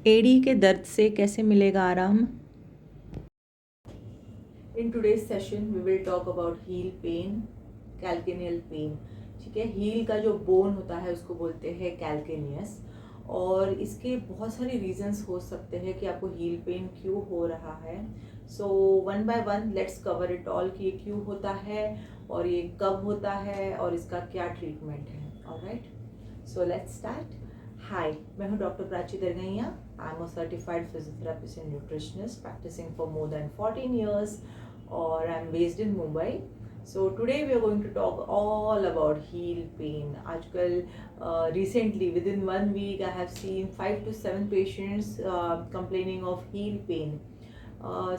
एड़ी के दर्द से कैसे मिलेगा आराम। In today's session we will talk about heel pain, calcaneal pain। ठीक है, हील का जो बोन होता है उसको बोलते हैं कैल्केनियस। और इसके बहुत सारे रीजंस हो सकते हैं कि आपको हील पेन क्यों हो रहा है। So one by one let's cover it all कि ये क्यों होता है और ये कब होता है और इसका क्या ट्रीटमेंट है। Alright, so let's start. Hi, मैं हूँ doctor Prachi Dargaiya. I am a certified physiotherapist and nutritionist practicing for more than 14 years और I am based in Mumbai. So today we are going to talk all about heel pain. आजकल recently within 1 week I have seen 5 to 7 patients complaining of heel pain.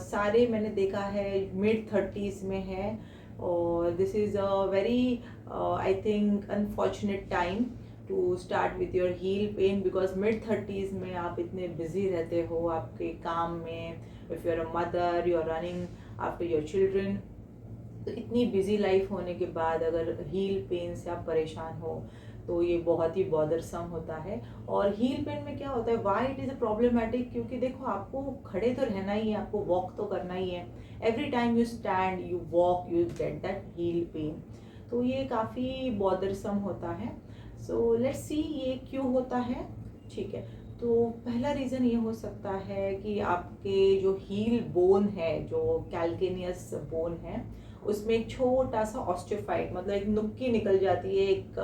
सारे मैंने देखा है mid-30s में है और this is a very I think unfortunate time to start with your heel pain because mid-30s में आप इतने बिजी रहते हो आपके काम में। If you are a mother, you are running after your children, तो इतनी बिजी लाइफ होने के बाद अगर हील पेन से आप परेशान हो तो ये बहुत ही बॉदरसम होता है। और हील पेन में क्या होता है, why it is a problematic, क्योंकि देखो आपको खड़े तो रहना ही है, आपको वॉक तो करना ही है। Every time you stand, you walk, you get that heal pen. तो ये काफ़ी बॉदरसम होता है। सो लेट्स सी ये क्यों होता है। ठीक है, तो पहला रीज़न ये हो सकता है कि आपके जो हील बोन है, जो कैल्केनियस बोन है, उसमें एक छोटा सा ऑस्टियोफाइट मतलब एक नुक्की निकल जाती है, एक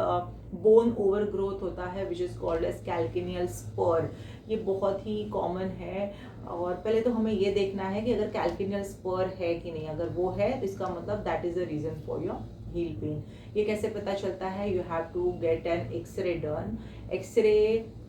बोन ओवर ग्रोथ होता है which is called as calcaneal spur. ये बहुत ही कॉमन है। और पहले तो हमें ये देखना है कि अगर कैल्केनियल स्पर है कि नहीं। अगर वो है तो इसका मतलब that is the reason for your heel pain. ये कैसे पता चलता है, you have to get an x-ray done. X-ray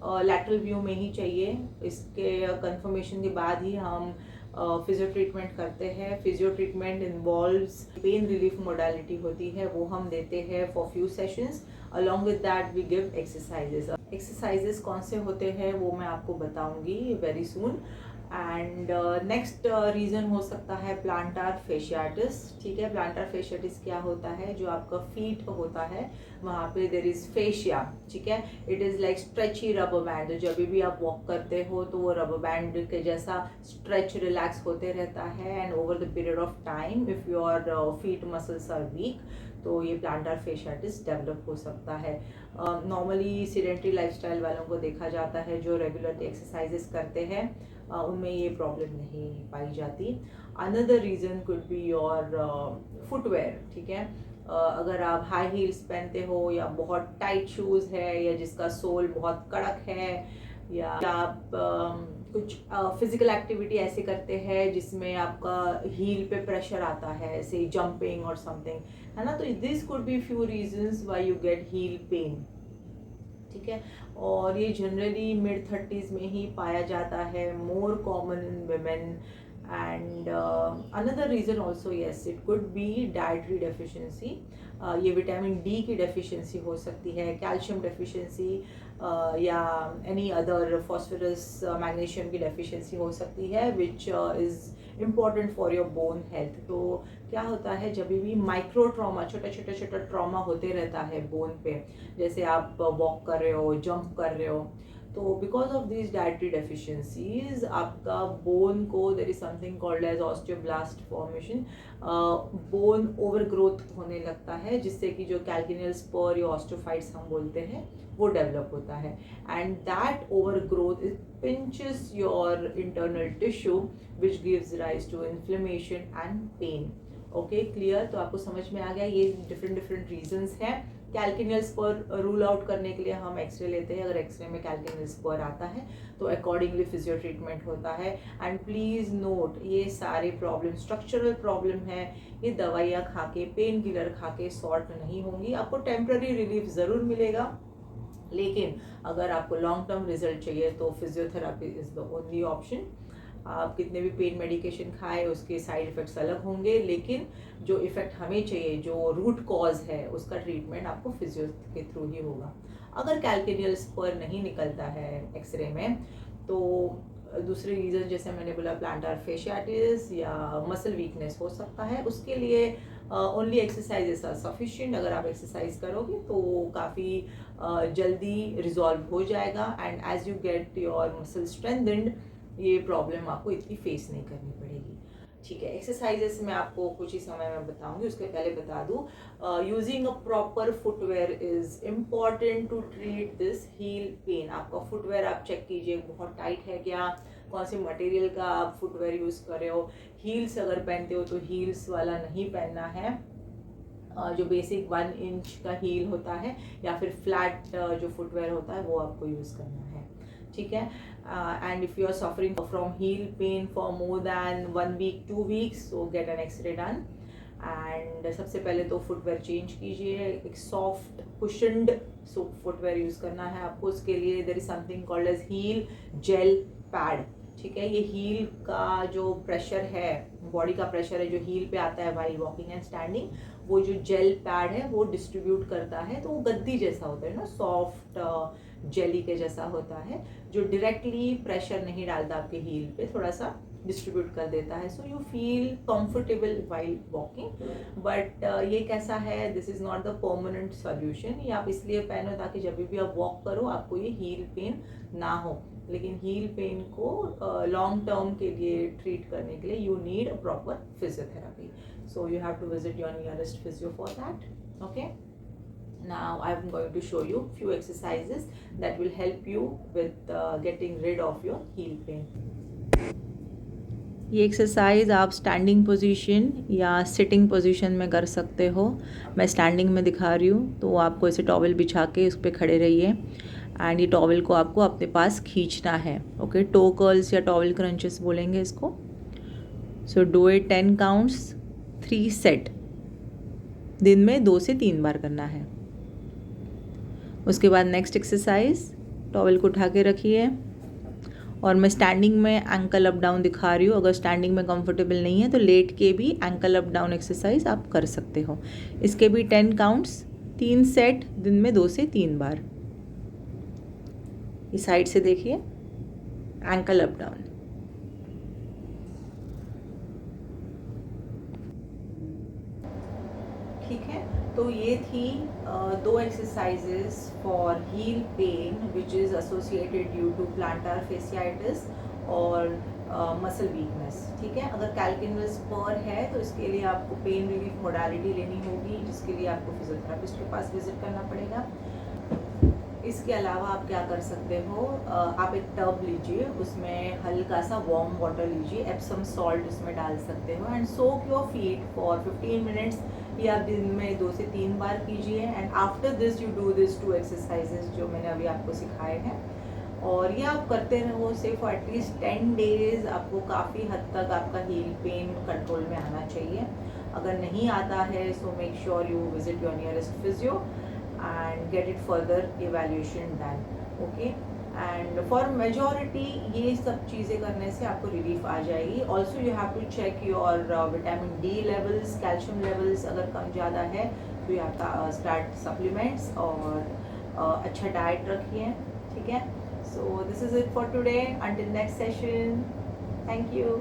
lateral view में ही चाहिए। इसके कंफर्मेशन के बाद ही हम फिजियो ट्रीटमेंट करते हैं। Physio treatment involves pain relief modality होती है, वो हम देते हैं for few sessions. Along with that we give exercises. Exercises कौन से होते हैं वो मैं आपको बताऊंगी very soon. And next reason हो सकता है प्लांटार फेशियाटिस। ठीक है, प्लांटार फेशियाटिस क्या होता है, जो आपका फीट होता है वहाँ पे देर इज़ फेशिया। ठीक है, it is like stretchy rubber band. तो जब भी आप वॉक करते हो तो वो रबर बैंड के जैसा स्ट्रेच रिलैक्स होते रहता है। And over the period of time if your feet muscles are weak तो ये प्लांटार फेशियाटिस डेवलप हो सकता है। नॉर्मली सीडेंट्री लाइफस्टाइल वालों को देखा जाता है जो रेगुलरली एक्सरसाइजेस करते हैं, उनमें ये प्रॉब्लम नहीं पाई जाती। Another reason could be your footwear. ठीक है, अगर आप हाई हील्स पहनते हो या बहुत टाइट शूज़ है या जिसका सोल बहुत कड़क है, या आप कुछ फिजिकल एक्टिविटी ऐसे करते हैं जिसमें आपका हील पे प्रेशर आता है, ऐसे जंपिंग और समथिंग, है ना। तो this could be few reasons why you get heal pen. ठीक है, और ये जनरली mid-30s में ही पाया जाता है, more common in women। And another reason also, yes, it could be dietary deficiency. ये विटामिन डी की डेफिशिएंसी हो सकती है, कैल्शियम डेफिशिएंसी, या एनी अदर फॉस्फोरस मैग्नीशियम की डेफिशिएंसी हो सकती है which is important for your bone health. तो क्या होता है, जब भी माइक्रो ट्रॉमा, छोटा ट्रॉमा होते रहता है बोन पे, जैसे आप वॉक कर रहे हो, जंप कर रहे हो, तो because of this dietary deficiencies आपका बोन को there is something called as osteoblast formation, bone over growth होने लगता है, जिससे कि जो कैल्किनियल स्पर या ऑस्टियोफाइट्स हम बोलते हैं वो डेवलप होता है। And that over growth it pinches your internal tissue which gives rise to inflammation and pain. Okay, clear? तो आपको समझ में आ गया, ये डिफरेंट रीजंस हैं। कैल्किनियल स्पर रूल आउट करने के लिए हम एक्सरे लेते हैं। अगर एक्सरे में कैल्किनियल स्पर आता है तो अकॉर्डिंगली फिजियो ट्रीटमेंट होता है। एंड प्लीज़ नोट, ये सारे प्रॉब्लम स्ट्रक्चरल प्रॉब्लम है, ये दवाइयाँ खा के, पेन किलर खा के सॉर्ट नहीं होंगी। आपको टेम्प्ररी रिलीफ ज़रूर मिलेगा, लेकिन अगर आपको लॉन्ग टर्म रिजल्ट चाहिए तो physiotherapy is the only option. आप कितने भी पेन मेडिकेशन खाएं उसके साइड इफ़ेक्ट्स अलग होंगे, लेकिन जो इफ़ेक्ट हमें चाहिए, जो रूट कॉज है, उसका ट्रीटमेंट आपको फिजियो के थ्रू ही होगा। अगर कैल्केनियल स्पर नहीं निकलता है एक्सरे में तो दूसरे रीज़न जैसे मैंने बोला प्लांटार फेशियाटिस या मसल वीकनेस हो सकता है, उसके लिए ओनली एक्सरसाइजेस आर सफिशिएंट। अगर आप एक्सरसाइज करोगे तो वो काफ़ी जल्दी रिजॉल्व हो जाएगा and as you get your muscle strengthened ये प्रॉब्लम आपको इतनी फेस नहीं करनी पड़ेगी। ठीक है, एक्सरसाइजेस मैं आपको कुछ ही समय में बताऊंगी, उसके पहले बता दूं using a proper footwear is important to treat this heel pain. आपका फुटवेयर आप चेक कीजिए बहुत टाइट है क्या, कौन सी मटेरियल का आप फुटवेयर यूज़ कर रहे हो। हील्स अगर पहनते हो तो हील्स वाला नहीं पहनना है, जो बेसिक 1 इंच का हील होता है या फिर फ्लैट जो फुटवेयर होता है वो आपको यूज़ करना है। ठीक है, and if you are suffering from heel pain for more than 1 week 2 weeks so get an x-ray done. And सबसे पहले तो फुटवेयर चेंज कीजिए, एक सॉफ्ट कुशन्ड फुटवेयर यूज़ करना है आपको। उसके लिए there is something called as heel gel pad. ठीक है, ये हील का जो प्रेशर है, बॉडी का प्रेशर है जो हील पे आता है वाइल वॉकिंग एंड स्टैंडिंग, वो जो जेल पैड है वो डिस्ट्रीब्यूट करता है। तो वो गद्दी जैसा होता है ना, सॉफ्ट जेली के जैसा होता है, जो डायरेक्टली प्रेशर नहीं डालता आपके हील पे, थोड़ा सा डिस्ट्रीब्यूट कर देता है। So you feel comfortable while walking. But ये कैसा है, this is not the permanent solution. ये आप इसलिए पहनो ताकि जब भी आप वॉक करो आपको ये हील पेन ना हो। लेकिन हील पेन को लॉन्ग टर्म के लिए ट्रीट करने के लिए you need a proper physiotherapy. So you have to visit your nearest physio for that. Okay, now I'm going to show you few exercises that will help you with getting rid of your heel pain. ये exercise आप standing position या sitting position में कर सकते हो। मैं standing में दिखा रही हूँ, तो आपको ऐसे टॉवल बिछा के उस पर खड़े रहिए एंड ये टॉवल को आपको अपने पास खींचना है। ओके, टो कर्ल्स या टॉवल क्रंचेस बोलेंगे इसको। So do it 10 counts 3 set, दिन में 2 से 3 बार करना है। उसके बाद नेक्स्ट एक्सरसाइज, टॉवल को उठा के रखिए और मैं स्टैंडिंग में एंकल अप डाउन दिखा रही हूँ। अगर स्टैंडिंग में कंफर्टेबल नहीं है तो लेट के भी एंकल अप डाउन एक्सरसाइज आप कर सकते हो। इसके भी 10 काउंट्स 3 सेट, दिन में 2 से 3 बार। इस साइड से देखिए, एंकल अप डाउन। ठीक है, तो ये थी 2 exercises for heel pain which is associated due to plantar fasciitis और मसल वीकनेस। ठीक है, अगर कैल्किन्युअस स्पर है तो इसके लिए आपको पेन रिलीफ मोडालिटी लेनी होगी, जिसके लिए आपको फिजियोथेरेपिस्ट के पास विजिट करना पड़ेगा। इसके अलावा आप क्या कर सकते हो, आप एक टब लीजिए, उसमें हल्का सा वार्म वाटर लीजिए, एप्सम सॉल्ट उसमें डाल सकते हो and soak your feet for 15 minutes. ये आप दिन में 2 से 3 बार कीजिए and after this you do this 2 exercises जो मैंने अभी आपको सिखाए हैं, और ये आप करते रहो से फॉर एटलीस्ट 10 डेज। आपको काफ़ी हद तक आपका हील पेन कंट्रोल में आना चाहिए। अगर नहीं आता है so make sure you visit your nearest physio and get it further evaluation done. Okay, and for majority ये सब चीज़ें करने से आपको रिलीफ आ जाएगी। Also you have to check your vitamin D levels, calcium levels अगर कम ज़्यादा है तो you have to start supplements और अच्छा डाइट रखिए। ठीक है, so this is it for today, until next session, thank you.